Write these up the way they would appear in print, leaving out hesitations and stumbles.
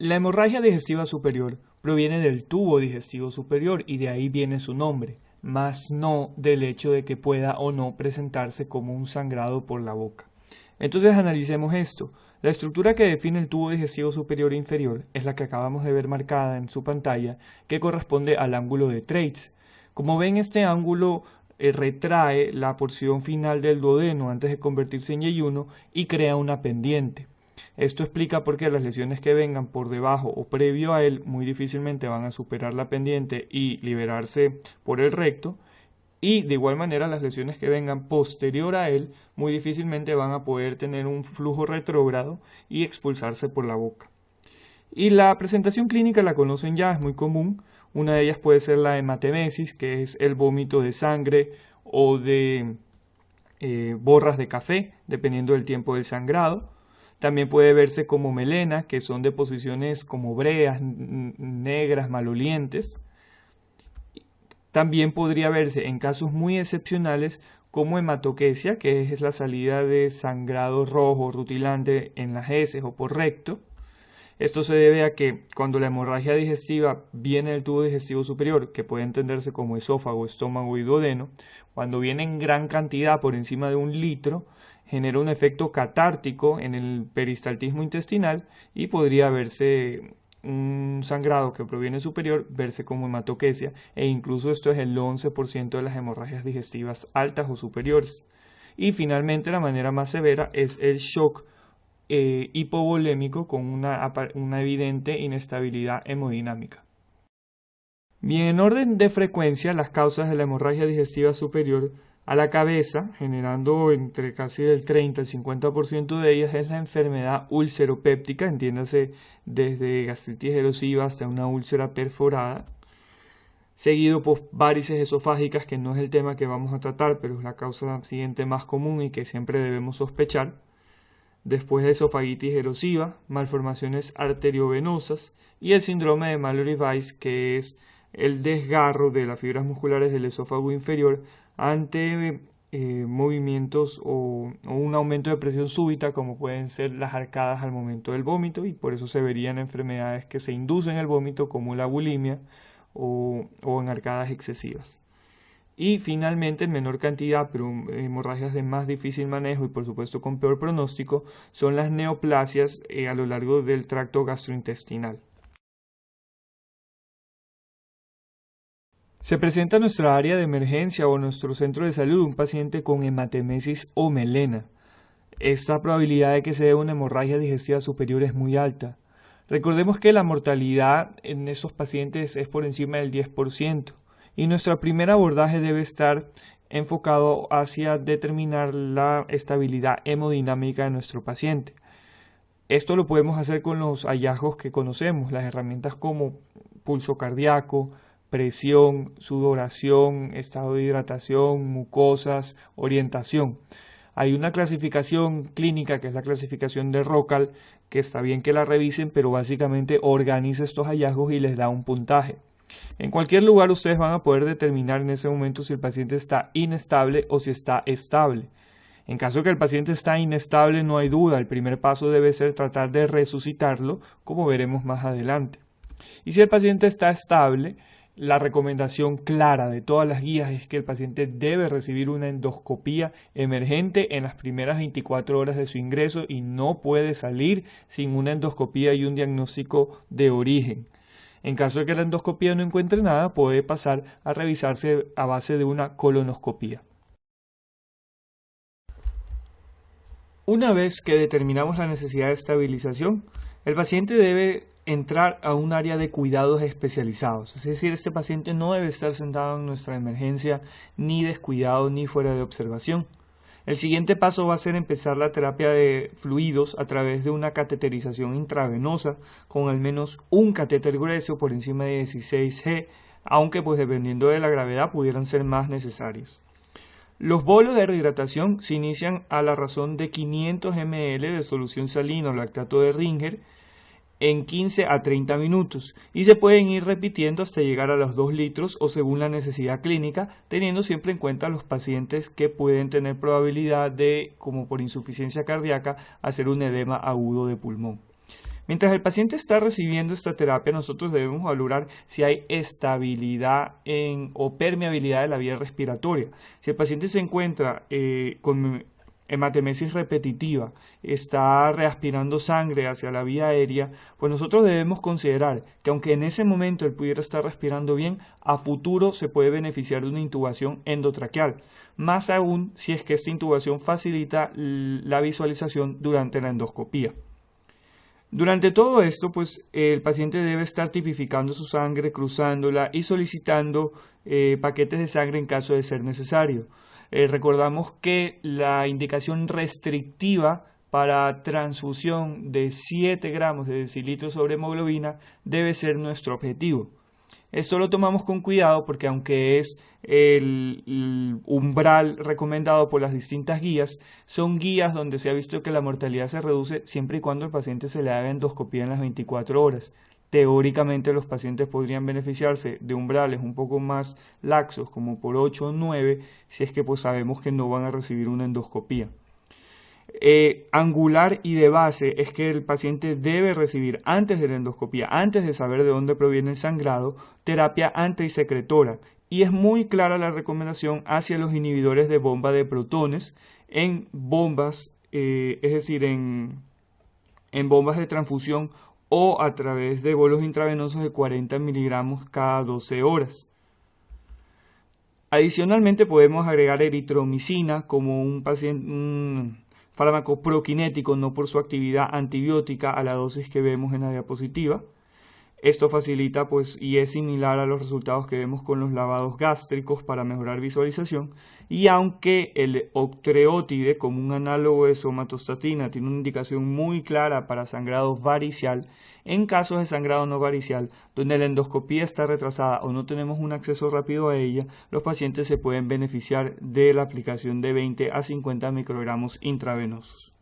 La hemorragia digestiva superior proviene del tubo digestivo superior y de ahí viene su nombre, más no del hecho de que pueda o no presentarse como un sangrado por la boca. Entonces analicemos esto. La estructura que define el tubo digestivo superior e inferior es la que acabamos de ver marcada en su pantalla, que corresponde al ángulo de Treitz. Como ven, este ángulo retrae la porción final del duodeno antes de convertirse en yeyuno y crea una pendiente. Esto explica por qué las lesiones que vengan por debajo o previo a él muy difícilmente van a superar la pendiente y liberarse por el recto, y de igual manera las lesiones que vengan posterior a él muy difícilmente van a poder tener un flujo retrógrado y expulsarse por la boca. Y la presentación clínica la conocen ya, es muy común. Una de ellas puede ser la hematemesis, que es el vómito de sangre o de borras de café, dependiendo del tiempo del sangrado. También puede verse como melena, que son deposiciones como breas, negras, malolientes. También podría verse en casos muy excepcionales como hematoquesia, que es la salida de sangrado rojo rutilante en las heces o por recto. Esto se debe a que cuando la hemorragia digestiva viene del tubo digestivo superior, que puede entenderse como esófago, estómago y duodeno, cuando viene en gran cantidad por encima de 1 litro, genera un efecto catártico en el peristaltismo intestinal y podría verse un sangrado que proviene superior, verse como hematoquesia, e incluso esto es el 11% de las hemorragias digestivas altas o superiores. Y finalmente la manera más severa es el shock hipovolémico con una evidente inestabilidad hemodinámica. Bien, en orden de frecuencia, las causas de la hemorragia digestiva superior a la cabeza, generando entre casi el 30 al 50% de ellas, es la enfermedad ulceropéptica, entiéndase desde gastritis erosiva hasta una úlcera perforada, seguido por varices esofágicas, que no es el tema que vamos a tratar, pero es la causa siguiente más común y que siempre debemos sospechar. Después de esofagitis erosiva, malformaciones arteriovenosas y el síndrome de Mallory-Weiss, que es el desgarro de las fibras musculares del esófago inferior ante movimientos o un aumento de presión súbita, como pueden ser las arcadas al momento del vómito, y por eso se verían enfermedades que se inducen el vómito como la bulimia o en arcadas excesivas. Y finalmente, en menor cantidad, pero hemorragias de más difícil manejo y por supuesto con peor pronóstico, son las neoplasias a lo largo del tracto gastrointestinal. Se presenta en nuestra área de emergencia o nuestro centro de salud un paciente con hematemesis o melena. Esta probabilidad de que se dé una hemorragia digestiva superior es muy alta. Recordemos que la mortalidad en esos pacientes es por encima del 10%. Y nuestro primer abordaje debe estar enfocado hacia determinar la estabilidad hemodinámica de nuestro paciente. Esto lo podemos hacer con los hallazgos que conocemos, las herramientas como pulso cardíaco, presión, sudoración, estado de hidratación, mucosas, orientación. Hay una clasificación clínica que es la clasificación de Rockall, que está bien que la revisen, pero básicamente organiza estos hallazgos y les da un puntaje. En cualquier lugar ustedes van a poder determinar en ese momento si el paciente está inestable o si está estable. En caso que el paciente está inestable, no hay duda, el primer paso debe ser tratar de resucitarlo, como veremos más adelante. Y si el paciente está estable, la recomendación clara de todas las guías es que el paciente debe recibir una endoscopía emergente en las primeras 24 horas de su ingreso y no puede salir sin una endoscopía y un diagnóstico de origen. En caso de que la endoscopía no encuentre nada, puede pasar a revisarse a base de una colonoscopía. Una vez que determinamos la necesidad de estabilización, el paciente debe entrar a un área de cuidados especializados. Es decir, este paciente no debe estar sentado en nuestra emergencia ni descuidado ni fuera de observación. El siguiente paso va a ser empezar la terapia de fluidos a través de una cateterización intravenosa con al menos un catéter grueso por encima de 16G, aunque pues dependiendo de la gravedad pudieran ser más necesarios. Los bolos de rehidratación se inician a la razón de 500 ml de solución salina o lactato de Ringer en 15 a 30 minutos y se pueden ir repitiendo hasta llegar a los 2 litros o según la necesidad clínica, teniendo siempre en cuenta los pacientes que pueden tener probabilidad de, como por insuficiencia cardíaca, hacer un edema agudo de pulmón. Mientras el paciente está recibiendo esta terapia, nosotros debemos valorar si hay estabilidad o permeabilidad de la vía respiratoria. Si el paciente se encuentra con hematemesis repetitiva, está reaspirando sangre hacia la vía aérea, pues nosotros debemos considerar que aunque en ese momento él pudiera estar respirando bien, a futuro se puede beneficiar de una intubación endotraqueal, más aún si es que esta intubación facilita la visualización durante la endoscopía. Durante todo esto, pues el paciente debe estar tipificando su sangre, cruzándola y solicitando paquetes de sangre en caso de ser necesario. Recordamos que la indicación restrictiva para transfusión de 7 gramos de decilitro sobre hemoglobina debe ser nuestro objetivo. Esto lo tomamos con cuidado porque aunque es el umbral recomendado por las distintas guías, son guías donde se ha visto que la mortalidad se reduce siempre y cuando el paciente se le haga endoscopía en las 24 horas. Teóricamente los pacientes podrían beneficiarse de umbrales un poco más laxos, como por 8 o 9, si es que pues sabemos que no van a recibir una endoscopía. Angular y de base es que el paciente debe recibir antes de la endoscopía, antes de saber de dónde proviene el sangrado, terapia antisecretora. Y es muy clara la recomendación hacia los inhibidores de bomba de protones en bombas, es decir, en bombas de transfusión o a través de bolos intravenosos de 40 miligramos cada 12 horas. Adicionalmente podemos agregar eritromicina como un fármaco prokinético, no por su actividad antibiótica, a la dosis que vemos en la diapositiva. Esto facilita y es similar a los resultados que vemos con los lavados gástricos para mejorar visualización, y aunque el octreotide, como un análogo de somatostatina, tiene una indicación muy clara para sangrado varicial, en casos de sangrado no varicial, donde la endoscopía está retrasada o no tenemos un acceso rápido a ella, los pacientes se pueden beneficiar de la aplicación de 20 a 50 microgramos intravenosos.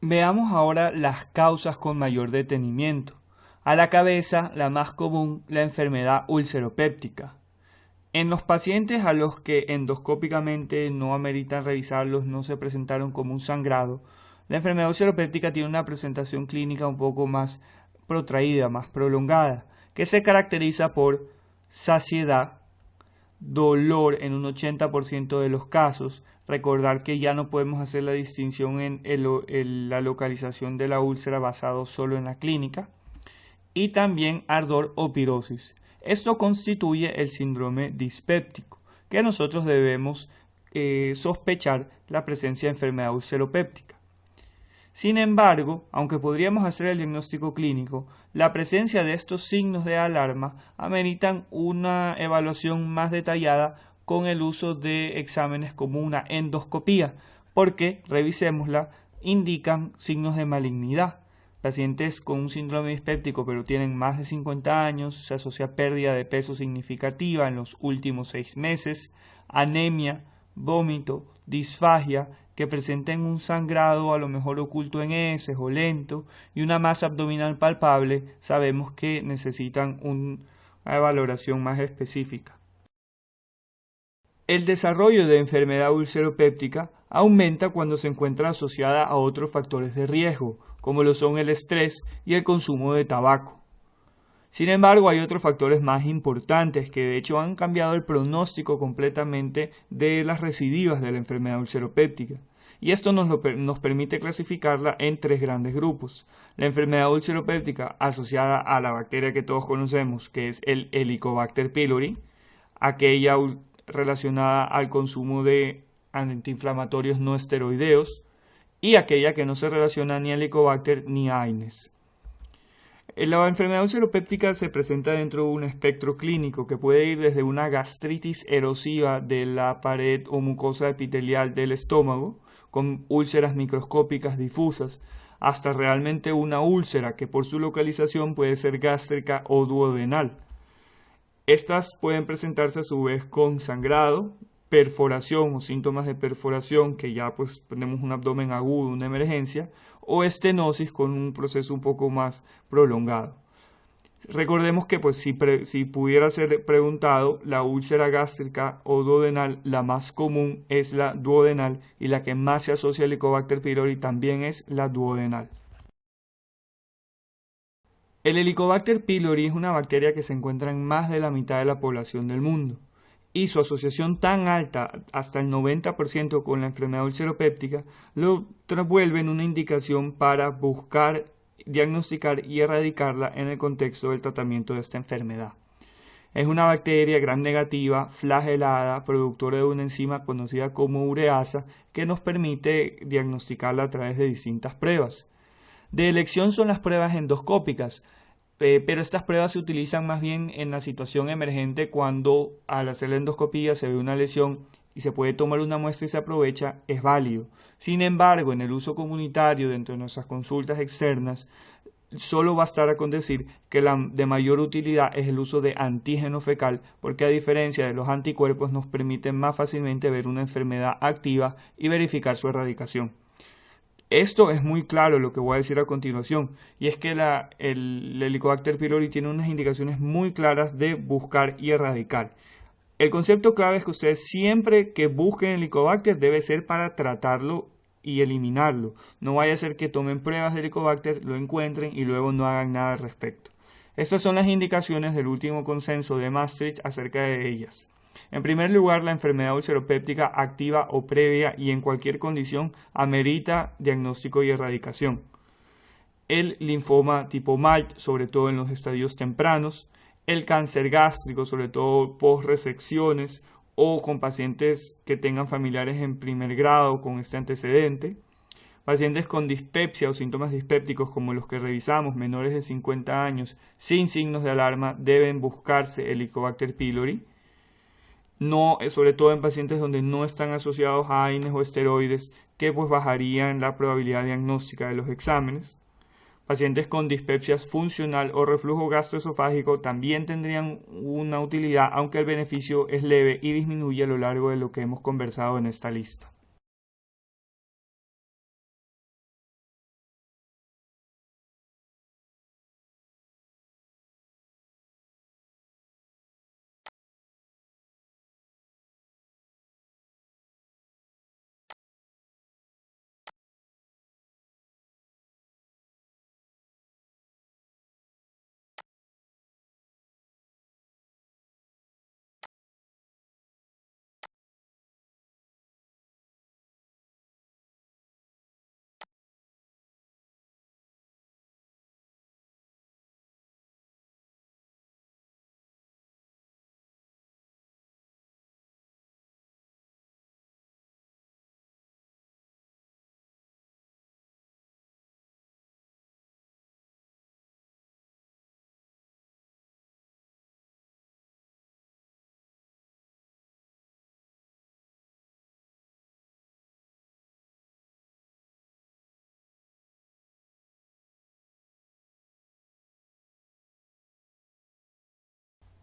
Veamos ahora las causas con mayor detenimiento. A la cabeza, la más común, la enfermedad ulceropéptica. En los pacientes a los que endoscópicamente no ameritan revisarlos, no se presentaron como un sangrado, la enfermedad ulceropéptica tiene una presentación clínica un poco más protraída, más prolongada, que se caracteriza por saciedad, dolor en un 80% de los casos. Recordar que ya no podemos hacer la distinción en la localización de la úlcera basado solo en la clínica, y también ardor o pirosis. Esto constituye el síndrome dispéptico, que nosotros debemos sospechar la presencia de enfermedad ulceropéptica. Sin embargo, aunque podríamos hacer el diagnóstico clínico, la presencia de estos signos de alarma ameritan una evaluación más detallada con el uso de exámenes como una endoscopía, porque, revisémosla, indican signos de malignidad. Pacientes con un síndrome dispéptico pero tienen más de 50 años, se asocia pérdida de peso significativa en los últimos 6 meses, anemia, vómito, disfagia, que presenten un sangrado a lo mejor oculto en heces o lento y una masa abdominal palpable, sabemos que necesitan una valoración más específica. El desarrollo de enfermedad ulceropéptica aumenta cuando se encuentra asociada a otros factores de riesgo, como lo son el estrés y el consumo de tabaco. Sin embargo, hay otros factores más importantes que de hecho han cambiado el pronóstico completamente de las recidivas de la enfermedad ulceropéptica. Y esto nos permite clasificarla en 3 grandes grupos. La enfermedad ulceropéptica asociada a la bacteria que todos conocemos, que es el Helicobacter pylori, aquella relacionada al consumo de antiinflamatorios no esteroideos, y aquella que no se relaciona ni a Helicobacter ni a Aedes. La enfermedad ulceropéptica se presenta dentro de un espectro clínico que puede ir desde una gastritis erosiva de la pared o mucosa epitelial del estómago, con úlceras microscópicas difusas, hasta realmente una úlcera que por su localización puede ser gástrica o duodenal. Estas pueden presentarse a su vez con sangrado, perforación o síntomas de perforación, que ya pues tenemos un abdomen agudo, una emergencia, o estenosis con un proceso un poco más prolongado. Recordemos que pues si pudiera ser preguntado, la úlcera gástrica o duodenal, la más común es la duodenal y la que más se asocia al Helicobacter pylori también es la duodenal. El Helicobacter pylori es una bacteria que se encuentra en más de la mitad de la población del mundo y su asociación tan alta, hasta el 90% con la enfermedad ulceropéptica, lo vuelve en una indicación para buscar, diagnosticar y erradicarla en el contexto del tratamiento de esta enfermedad. Es una bacteria gram negativa, flagelada, productora de una enzima conocida como ureasa, que nos permite diagnosticarla a través de distintas pruebas. De elección son las pruebas endoscópicas, pero estas pruebas se utilizan más bien en la situación emergente cuando al hacer la endoscopía se ve una lesión y se puede tomar una muestra y se aprovecha, es válido. Sin embargo, en el uso comunitario, dentro de nuestras consultas externas, solo bastará con decir que la de mayor utilidad es el uso de antígeno fecal, porque a diferencia de los anticuerpos nos permiten más fácilmente ver una enfermedad activa y verificar su erradicación. Esto es muy claro lo que voy a decir a continuación, y es que el Helicobacter pylori tiene unas indicaciones muy claras de buscar y erradicar. El concepto clave es que ustedes siempre que busquen Helicobacter debe ser para tratarlo y eliminarlo. No vaya a ser que tomen pruebas de Helicobacter, lo encuentren y luego no hagan nada al respecto. Estas son las indicaciones del último consenso de Maastricht acerca de ellas. En primer lugar, la enfermedad ulceropéptica activa o previa y en cualquier condición amerita diagnóstico y erradicación. El linfoma tipo MALT, sobre todo en los estadios tempranos. El cáncer gástrico, sobre todo post-resecciones o con pacientes que tengan familiares en primer grado con este antecedente. Pacientes con dispepsia o síntomas dispépticos como los que revisamos, menores de 50 años, sin signos de alarma, deben buscarse el Helicobacter pylori. No, sobre todo en pacientes donde no están asociados a AINES o esteroides, que pues bajarían la probabilidad diagnóstica de los exámenes. Pacientes con dispepsia funcional o reflujo gastroesofágico también tendrían una utilidad, aunque el beneficio es leve y disminuye a lo largo de lo que hemos conversado en esta lista.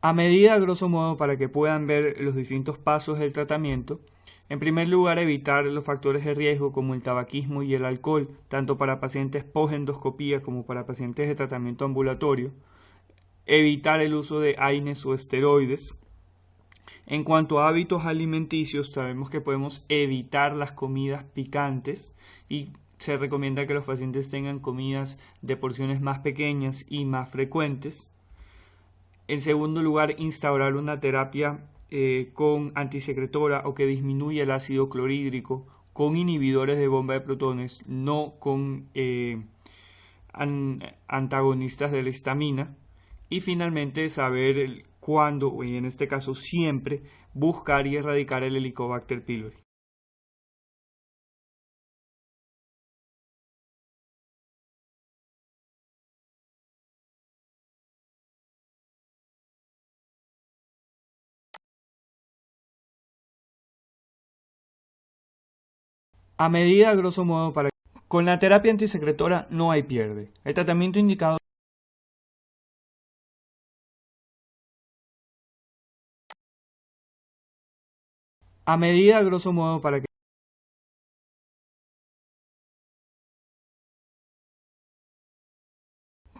A medida, grosso modo, para que puedan ver los distintos pasos del tratamiento, en primer lugar, evitar los factores de riesgo como el tabaquismo y el alcohol, tanto para pacientes post-endoscopía como para pacientes de tratamiento ambulatorio. Evitar el uso de AINES o esteroides. En cuanto a hábitos alimenticios, sabemos que podemos evitar las comidas picantes y se recomienda que los pacientes tengan comidas de porciones más pequeñas y más frecuentes. En segundo lugar, instaurar una terapia con antisecretora o que disminuya el ácido clorhídrico con inhibidores de bomba de protones, no con antagonistas de la histamina. Y finalmente, saber cuándo, y en este caso siempre, buscar y erradicar el Helicobacter pylori. A medida, grosso modo, para... Con la terapia antisecretora no hay pierde. El tratamiento indicado... A medida, grosso modo, para que...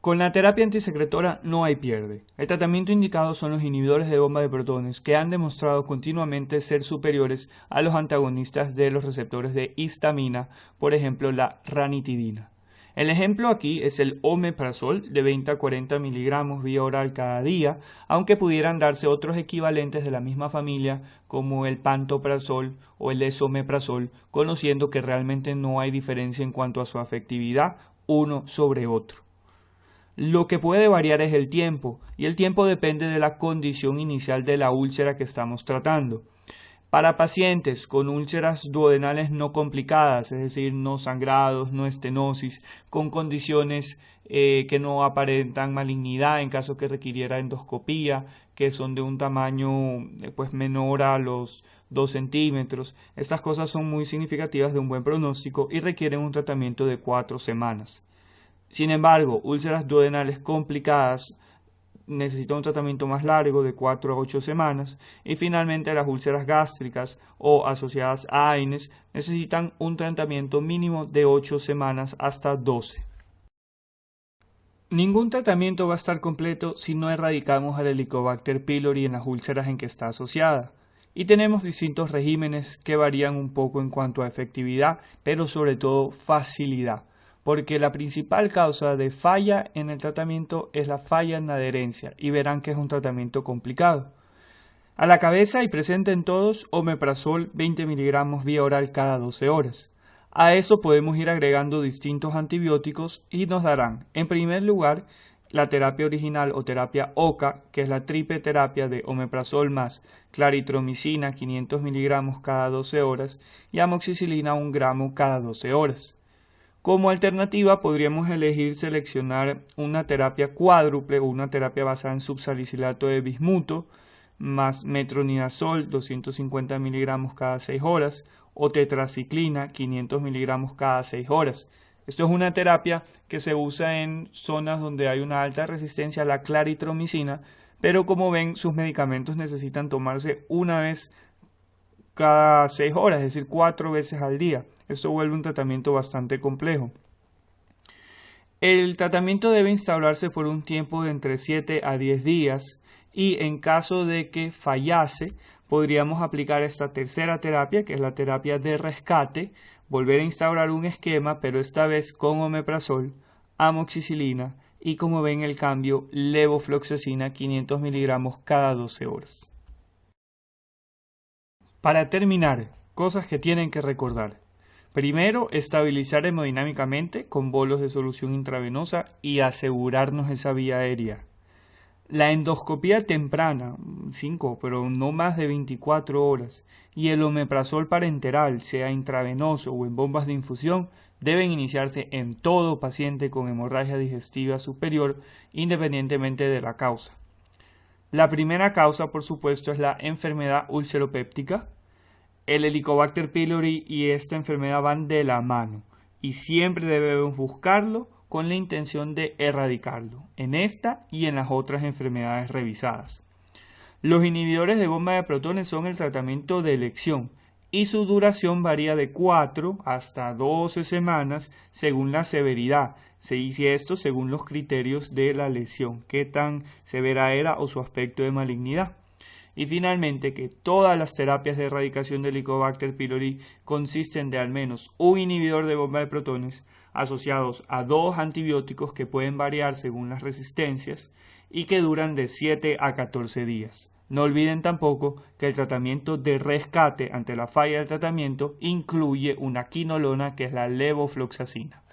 Con la terapia antisecretora no hay pierde. El tratamiento indicado son los inhibidores de bomba de protones que han demostrado continuamente ser superiores a los antagonistas de los receptores de histamina, por ejemplo la ranitidina. El ejemplo aquí es el omeprazol de 20 a 40 miligramos vía oral cada día, aunque pudieran darse otros equivalentes de la misma familia como el pantoprazol o el esomeprazol, conociendo que realmente no hay diferencia en cuanto a su efectividad uno sobre otro. Lo que puede variar es el tiempo, y el tiempo depende de la condición inicial de la úlcera que estamos tratando. Para pacientes con úlceras duodenales no complicadas, es decir, no sangrados, no estenosis, con condiciones que no aparentan malignidad en caso que requiriera endoscopía, que son de un tamaño menor a los 2 centímetros, estas cosas son muy significativas de un buen pronóstico y requieren un tratamiento de 4 semanas. Sin embargo, úlceras duodenales complicadas necesitan un tratamiento más largo de 4 a 8 semanas y finalmente las úlceras gástricas o asociadas a AINES necesitan un tratamiento mínimo de 8 semanas hasta 12. Ningún tratamiento va a estar completo si no erradicamos al Helicobacter pylori en las úlceras en que está asociada. Y tenemos distintos regímenes que varían un poco en cuanto a efectividad, pero sobre todo facilidad, porque la principal causa de falla en el tratamiento es la falla en la adherencia, y verán que es un tratamiento complicado. A la cabeza y presente en todos, omeprazol 20 miligramos vía oral cada 12 horas. A eso podemos ir agregando distintos antibióticos y nos darán, en primer lugar, la terapia original o terapia OCA, que es la triple terapia de omeprazol más claritromicina 500 miligramos cada 12 horas y amoxicilina 1 gramo cada 12 horas. Como alternativa podríamos elegir seleccionar una terapia cuádruple o una terapia basada en subsalicilato de bismuto más metronidazol 250 miligramos cada 6 horas o tetraciclina 500 miligramos cada 6 horas. Esto es una terapia que se usa en zonas donde hay una alta resistencia a la claritromicina, pero como ven sus medicamentos necesitan tomarse una vez cada 6 horas, es decir, 4 veces al día. Esto vuelve un tratamiento bastante complejo. El tratamiento debe instaurarse por un tiempo de entre 7 a 10 días y en caso de que fallase, podríamos aplicar esta tercera terapia, que es la terapia de rescate, volver a instaurar un esquema, pero esta vez con omeprazol, amoxicilina y como ven el cambio, levofloxacina 500 miligramos cada 12 horas. Para terminar, cosas que tienen que recordar. Primero, estabilizar hemodinámicamente con bolos de solución intravenosa y asegurarnos esa vía aérea. La endoscopía temprana, 5, pero no más de 24 horas, y el omeprazol parenteral, sea intravenoso o en bombas de infusión, deben iniciarse en todo paciente con hemorragia digestiva superior, independientemente de la causa. La primera causa, por supuesto, es la enfermedad ulceropéptica. El Helicobacter pylori y esta enfermedad van de la mano y siempre debemos buscarlo con la intención de erradicarlo en esta y en las otras enfermedades revisadas. Los inhibidores de bomba de protones son el tratamiento de elección y su duración varía de 4 hasta 12 semanas según la severidad, se dice esto según los criterios de la lesión, qué tan severa era o su aspecto de malignidad. Y finalmente que todas las terapias de erradicación del Helicobacter pylori consisten de al menos un inhibidor de bomba de protones asociados a 2 antibióticos que pueden variar según las resistencias y que duran de 7 a 14 días. No olviden tampoco que el tratamiento de rescate ante la falla del tratamiento incluye una quinolona que es la levofloxacina.